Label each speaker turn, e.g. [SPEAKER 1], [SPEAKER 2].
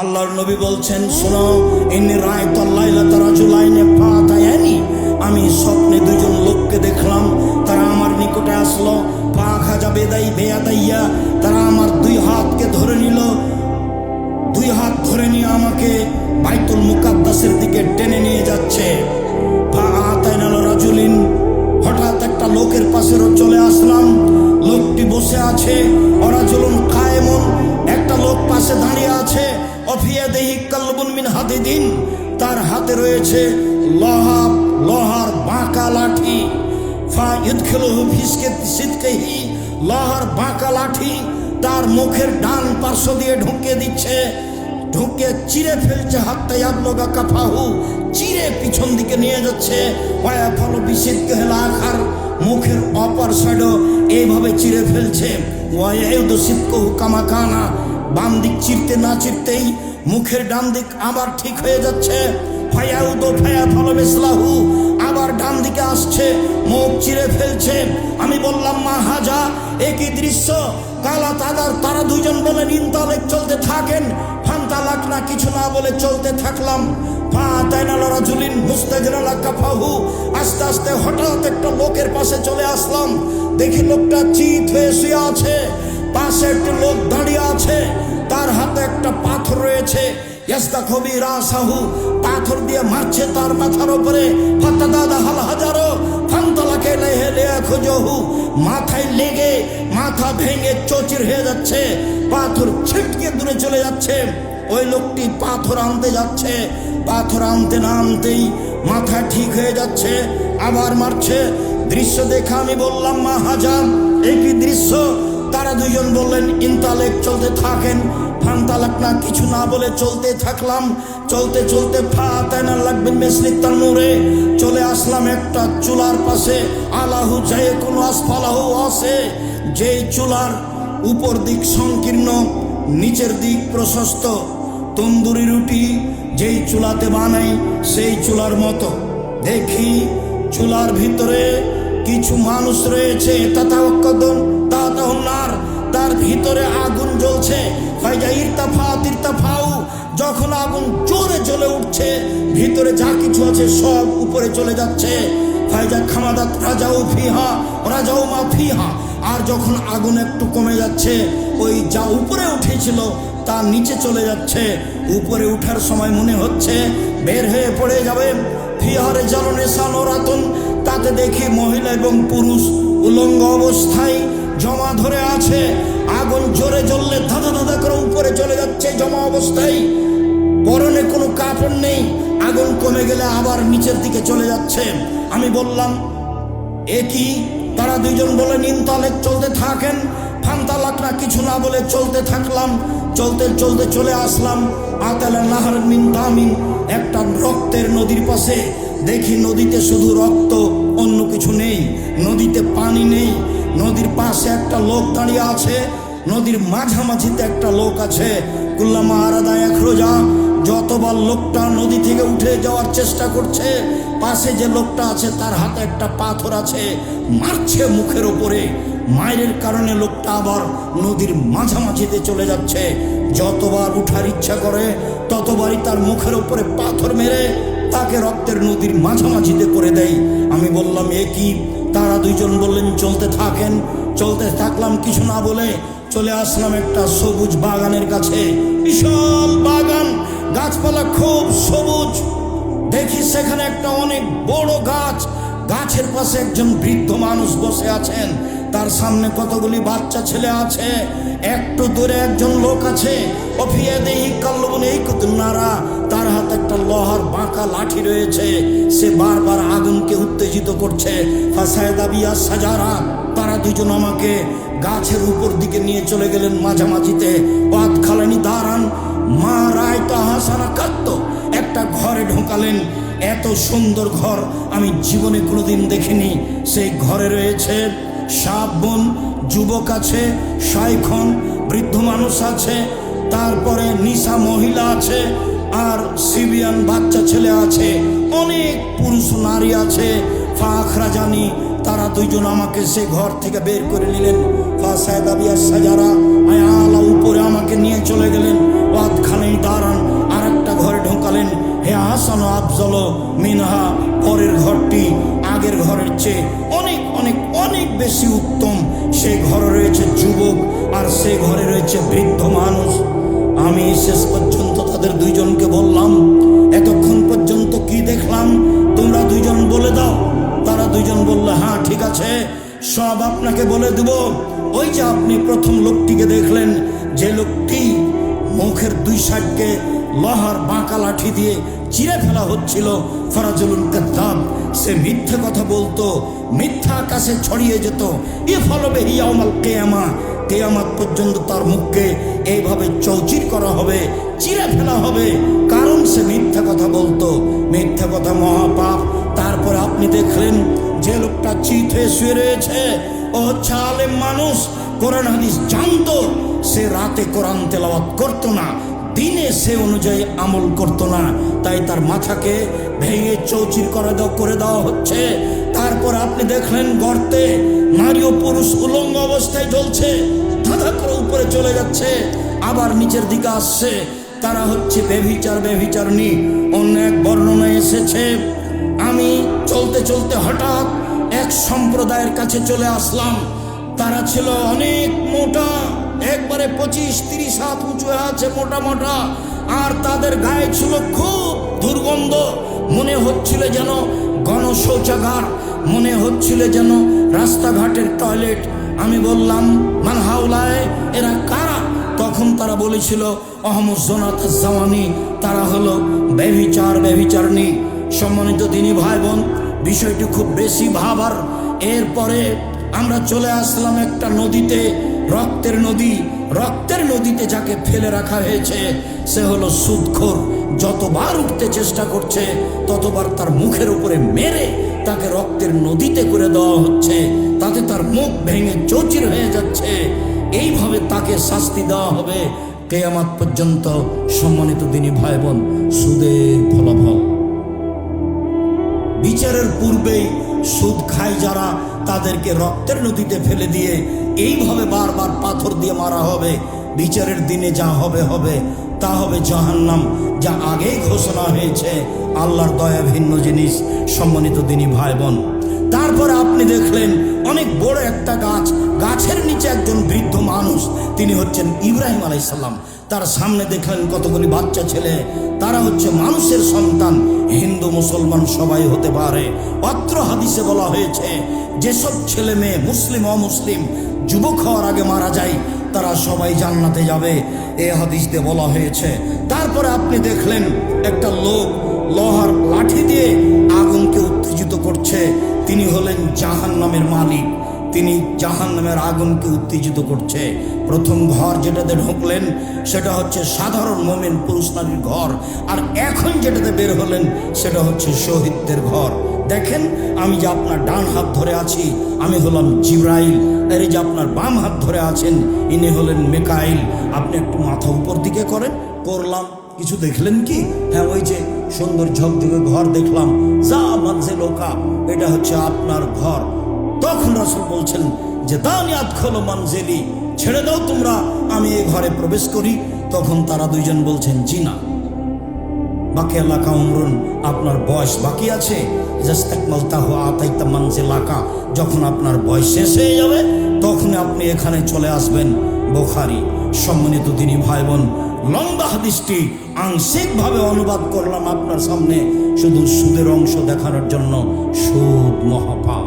[SPEAKER 1] আল্লাহর নবী বলছেন, শোনো, ইন্নী রাআইতু লাইলাতা রাজুলাইনি ফাতায়ানি, আমি স্বপ্নে দুজন লোককে দেখলাম, তারা আমার নিকটে আসলো। ফাখাযা বেয়াদাইয়া, তারা আমার দুই হাতকে ধরে নিল, দুই হাত ধরে নিয়ে আমাকে বাইতুল মুকাদ্দাসের দিকে টেনে নিয়ে যাচ্ছে। ফাআতাইনাল রাজুলিন, হঠাৎ একটা লোকের পাশে চলে আসলাম। লোকটি বসে আছে, রাজুলুন কায়েমুন, একটা লোক পাশে দাঁড়িয়ে আছে। অফিয়াদিহি কালবুন মিন হাদিদিন, তার হাতে রয়েছে লোহার বাঁকা লাঠি। ফায়ুদখিলুহু ফি সিদকিহি, লোহার বাঁকা লাঠি তার মুখের ডান পার্শ্ব দিয়ে ঢুকিয়ে দিচ্ছে, ঢুকে চিরে ফেলছে। হাত্তা ইয়াবলুগা কাফাহু, চিরে পিছন দিকে নিয়ে যাচ্ছে। ওয়ায়াফালু বিসিদকিহিল আখার, মুখের অপর সাইডও এইভাবে চিরে ফেলছে। ওয়ায়াউদু সিদকুহু কামা কানা, বাম দিক চিরতে না চিরতেই মুখের ডান দিক আবার ঠিক হয়ে যাচ্ছে। ফায়াউদু ফায়াফালু মিসলাহু, আবার ডান দিকে আসছে, মুখ চিরে ফেলছে। আমি বললাম, মা হাজা, একই দৃশ্য। কালা তারা দুইজন বলেন, ইনতালেক, চলতে থাকেন। ফান্তালাক না, কিছু না বলে চলতে থাকলাম। ফাতাইনাল রাজুলিন মুস্তাজরালা কাফাহু, আস্তে আস্তে হঠাৎ একটা লোকের পাশে চলে আসলাম। দেখি লোকটা চিত হয়ে শুয়ে আছে, পাশে একটা লোক দাঁড়িয়ে আছে, তার হাতে একটা পাথর রয়েছে। ইয়াস্তাখবি রাসাহু, পাথর দিয়ে মারছে তার মাথার উপরে। ফাতাদাদা হাল হাজারো ফান্তালাকে লিয়াখুজহু, মাথায় লেগে মাথা ভেঙে চৌচির হয়ে যাচ্ছে, পাথর ছিটকে দূরে চলে যাচ্ছে। ওই লোকটি পাথর আনতে যাচ্ছে, পাথর আনতে না আনতেই মাথা ঠিক হয়ে যাচ্ছে, আবার মারছে। দৃশ্য দেখে আমি বললাম, মা হাজাম, একই দৃশ্য। তারা দুইজন বললেন, ইনতালেক, চলতে থাকেন। ফান্তালাক না, কিছু না বলে চলতে থাকলাম। চলতে চলতে ফাতাইনা লাগবেন মেসলিত তানুরে, চলে আসলাম একটা চুলার পাশে। আলাহু যায় কোনো আসফালাহু আছে, যেই চুলার উপর দিক সংকীর্ণ, নিচের দিক প্রশস্ত। তন্দুরি রুটি যেই চুলাতে বানাই সেই চুলার মতো। দেখি চুলার ভিতরে কিছু মানুষ রয়েছে, তার ভিতরে আগুন জ্বলছে। ফাইজা ইরতাফাউ, যখন আগুন জোরে জ্বলে উঠছে, ভিতরে যা কিছু আছে সব উপরে চলে যাচ্ছে। ফাইজা খামাদাত রাজাউ মা ফিহা, আর যখন আগুন একটু কমে যাচ্ছে, ওই যা উপরে উঠেছিল তা নিচে চলে যাচ্ছে। উপরে উঠার সময় মনে হচ্ছে বের হয়ে পড়ে যাবে। ফিহারে জ্বালনে সানোরাতুন, তাতে দেখি মহিলা এবং পুরুষ উলঙ্গ অবস্থায় জমা ধরে আছে। আগুন জোরে জ্বললে ধাঁধা ধাঁধা করে উপরে চলে যাচ্ছে জমা অবস্থায়। পরনে কোনো কাপড় নেই, আগুন কমে গেলে আবার নিচের দিকে চলে যাচ্ছে। আমি বললাম, একই। তারা দুইজন বলে, ইনতালেক, চলতে থাকেন। ফান্তালাক না, কিছু না বলে চলতে থাকলাম। চলতে চলতে চলে আসলাম আতালা নাহার মিন দামিন, একটা রক্তের নদীর পাশে। দেখি নদীতে শুধু রক্ত, অন্য কিছু নেই, নদীতে পানি নেই। নদীর পাশে একটা লোক দাঁড়িয়ে আছে, নদীর মাঝামাঝিতে একটা লোক আছে। কুল্লামা আরাদা ইয়াখরুজা, যতবার লোকটা নদী থেকে উঠে যাওয়ার চেষ্টা করছে, পাশে যে লোকটা আছে তার হাতে একটা পাথর আছে, মারছে মুখের ওপরে। মায়ের কারণে লোকটা আবার নদীর মাঝামাঝিতে চলে যাচ্ছে। যতবার উঠার ইচ্ছা করে ততবারই তার মুখের ওপরে পাথর মেরে তাকে রক্তের নদীর মাঝামাঝিতে করে দেয়। আমি বললাম, এ কি? তারা দুইজন বললেন, চলতে থাকেন। চলতে থাকলাম, কিছু না বলে চলে আসলাম একটা সবুজ বাগানের কাছে। বিশাল বাগান, গাছপালা খুব সবুজ। দেখি সেখানে একটা অনেক বড় গাছ, গাছের পাশে একজন বৃদ্ধ মানুষ বসে আছেন, তার সামনে কতগুলি বাচ্চা ছেলে আছে। একটু দূরে একজন লোক আছে, অফিয়াদিহি কাল্লুবুন নারা, তার হাতে একটা লোহার বাঁকা লাঠি রয়েছে। সে বারবার আগুনকে উত্তেজিত করছে। ফাসায়দা বিয়া সাজারা, তারা দুজন আমাকে গাছের উপর দিকে নিয়ে চলে গেলেন মাঝামাঝিতে। পাত খালানি দাঁড়ান, মা রায়তা হাসানা কাত্ত, একটা ঘরে ঢোকালেন। এত সুন্দর ঘর আমি জীবনে কোনোদিন দেখিনি। সেই ঘরে রয়েছে শাবন, যুবক আছে, শাইখন, বৃদ্ধ মানুষ আছে, তারপরে নিশা মহিলা আছে, আর সিবিয়ান বাচ্চা ছেলে আছে, অনেক পুরুষ নারী আছে। ফাখরা জানি, তারা দুইজন আমাকে সে ঘর থেকে বের করে নিলেন। ফাসায়দা বিয়া সাজারা, আয়ালা, উপরে আমাকে নিয়ে চলে গেলেন। ওয়াদখানে দাঁড়ান, আফজল মিনহা, পরের ঘরটি আগের ঘরের চেয়ে অনেক অনেক অনেক বেশি উত্তম। সেই ঘরে রয়েছে যুবক আর সেই ঘরে রয়েছে বৃদ্ধ মানুষ। আমি শেষ পর্যন্ত তাদের দুইজনকে বললাম, এতক্ষণ পর্যন্ত কি দেখলাম তোমরা দুইজন বলে দাও। তারা দুইজন বললো, হ্যাঁ ঠিক আছে, সব আপনাকে বলে দেব। ওই যে আপনি প্রথম লোকটিকে দেখলেন, যে লোকটি মুখের দুই সাইডকে লোহার বাঁকা লাঠি দিয়ে চিরে ফেলা হচ্ছিল, ফরাজুল কাযযাব, সে মিথ্যে কথা বলতো, মিথ্যা আকাশে ছড়িয়ে যেত। ইফলবে ইয়াউমাল কিয়ামা, কিয়ামত পর্যন্ত তার মুখকে এইভাবে চৌচির করা হবে, চিরে ফেলা হবে, কারণ সে মিথ্যা কথা বলতো। মিথ্যা কথা মহাপাপ। তারপরে আপনি দেখলেন যে লোকটা চিত হয়ে শুয়ে রয়েছে, ও হচ্ছে আলেম মানুষ, কোরআন হাদিস জানতো। সে রাতে কোরআন তেলাওয়াত করতো না, দিনে সে অনুযায়ী আমল করতো না, তাই তার মাথাকে ভেঙে চৌচির করে দেওয়া হচ্ছে। তারপর আপনি দেখলেন গর্তে নারী ও পুরুষ উলঙ্গ অবস্থায় জ্বলছে, ধাঁধা করে উপরে চলে যাচ্ছে, আবার নিচের দিকে আসছে। তারা হচ্ছে বেভিচারণী। অন্য এক বর্ণনায় এসেছে, আমি চলতে চলতে হঠাৎ এক সম্প্রদায়ের কাছে চলে আসলাম। তারা ছিল অনেক মোটা, একবারে 25-30 হাত উঁচু আছে, মোটা মোটা, আর তাদের গায়ে ছিল খুব দুর্গন্ধ। মনে হচ্ছিল যেন গণশৌচাগার, মনে হচ্ছিল যেন রাস্তাঘাটের টয়লেট। আমি বললাম, মান হাউলায়, এরা কারা? তখন তারা বলেছিল, আহমদ জোনাত জাওয়ানি, তারা হলো ব্যভিচারণী। সম্মানিত দিনী ভাই বোন, বিষয়টি খুব বেশি ভাবার। এরপরে আমরা চলে আসলাম একটা নদীতে, রক্তের নদীতে যাকে ফেলে রাখা হয়েছে সে হলো সুদখোর। যতবার উঠতে চেষ্টা করছে ততবার তার মুখের উপরে মেরে তাকে রক্তের নদীতে করে দেওয়া হচ্ছে, তাতে তার মুখ ভেঙে চৌচির হয়ে যাচ্ছে। এইভাবে তাকে শাস্তি দেওয়া হবে কিয়ামত পর্যন্ত। সম্মানিত দিনী ভাই বোন, সুদের ফলাফল। বিচারের পূর্বেই সুদ খায় যারা, তাদেরকে রক্তের নদীতে ফেলে দিয়ে এইভাবে বারবার পাথর দিয়ে মারা হবে। বিচারের দিনে যা হবে হবে, তা হবে জাহান্নাম, যা আগেই ঘোষণা হয়েছে। আল্লাহর দয়া ভিন্ন জিনিস। সম্মানিত দিনী ভাই বোন, তারপরে আপনি দেখলেন অনেক বড় একটা গাছ, গাছের নিচে একজন বৃদ্ধ মানুষ, তিনি হচ্ছেন ইব্রাহিম আলাইহিস সালাম। তার সামনে দেখলেন কতগুলি বাচ্চা ছেলে, তারা হচ্ছে মানুষের সন্তান। হিন্দু মুসলমান সবাই হতে পারে। অত্র হাদিসে বলা হয়েছে, যেসব ছেলে মেয়ে মুসলিম অমুসলিম যুবক হওয়ার আগে মারা যায়, তারা সবাই জান্নাতে যাবে, এ হাদিস দিয়ে বলা হয়েছে। তারপরে আপনি দেখলেন একটা লোক লোহার লাঠি দিয়ে আগুনকে উত্তেজিত করছে, তিনি হলেন জাহান্নামের মালিক, তিনি জাহান্নামের আগুনকে উত্তেজিত করছে। প্রথম ঘর যেটাতে ঢুকলেন সেটা হচ্ছে সাধারণ মুমিন পুরুষ নারীর ঘর, আর এখন যেটাতে বের হলেন সেটা হচ্ছে শহীদদের ঘর। দেখেন, আমি যে আপনার ডান হাত ধরে আছি, আমি হলাম জিবরাইল, আর এই যে আপনার বাম হাত ধরে আছেন, ইনি হলেন মিকাইল। আপনি একটু মাথা উপর দিকে করলাম, কিছু দেখলেন কি? হ্যাঁ, ওই যে সুন্দর ঝকঝকে ঘর দেখলাম, যা মানছে লোকা, এটা হচ্ছে আপনার ঘর। তখন রাসূল বলছেন যে দানিয়াত খোলো মানজিলি, ছেড়ে দাও তোমরা, আমি এই ঘরে প্রবেশ করি। তখন তারা দুইজন বলছেন, জি না, বাকি এলাকা উমরুন, আপনার বয়স বাকি আছে। যখন আপনার বয়স শেষ হয়ে যাবে তখন আপনি এখানে চলে আসবেন। বুখারী। সম্মানিত দিনী ভাই বোন, লম্বা হাদিসটি আংশিকভাবে অনুবাদ করলাম আপনার সামনে, শুধু সুদের অংশ দেখানোর জন্য। সুদ মহাপাপ।